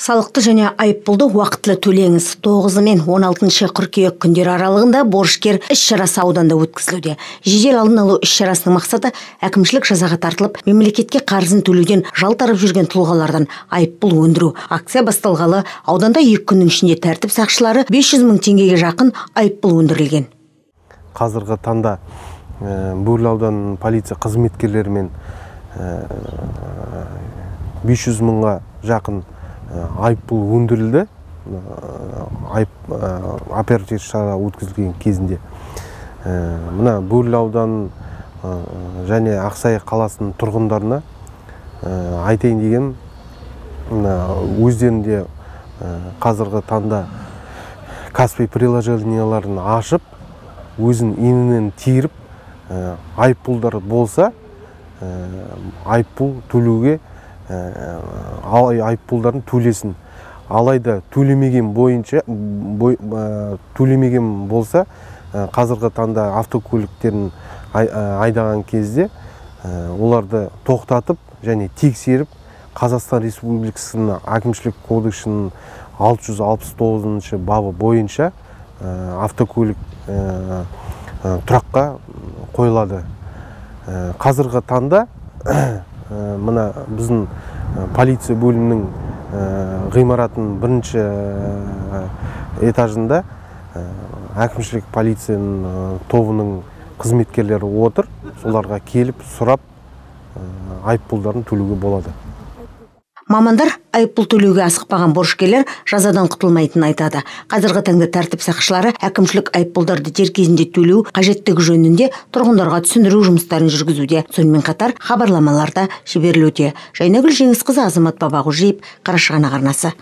Салықты және айыппұлды уақытылы төлеңіз. 9 мен 16 қыркүйек күндері аралығында борышкер іс-шарасы ауданда өткізілуде. Жедел алдын алу іс-шарасының мақсаты әкімшілік жазаға тартылып, мемлекетке қарызын төлеуден жалтарып жүрген тұлғалардан айыппұл өндіру. Акция басталғалы ауданда 2 күннің ішінде тәртіп сақшылары 500 мың теңгеге жақын айыппұл өндірілген. Қазіргі таңда Бөрлі ауданының полиция қызметкерлерімен 500 мыңға жақын айыппұл өндірілді. Оперативтік шара өткізілген кезінде. Мына Бөрлі ауданының және Ақсай қаласының тұрғындарына айтайын деген, өздерінде қазіргі таңда Каспий приложенияларын ашып, өзін енінен тиіріп, айыппұлдар болса, айыппұл төлеуге айыппұлдарын төлесін. Алайда төлемеген болса, қазіргі таңда автокөліктерін айдаған кезде оларды тоқтатып және тексеріп, Қазақстан Республикасының әкімшілік кодексінің 669 бабы бойынша автокөлік тұраққа қойылады. Қазіргі таңда мына біздің полиция бөлімінің ғимаратының бірінші этажында әкімшілік полицияның тобының қызметкерлері отыр. Соларға келіп, сұрап, айыппұлдарын төлеуге болады. Мамандар айыппұл төлеуге асықпаған борышкерлер жазадан құтылмайтынын айтады. Қазіргі таңда тәртіп сақшылары әкімшілік айыппұлдарды дер кезінде төлеу қажеттігі жөнінде тұрғындарға түсіндіру жұмыстарын жүргізуде. Сонымен қатар хабарламаларда жіберілуде. Жайнагүл Жеңісқызы, Азамат Бабағожиев, Қарашығанақ арнасы.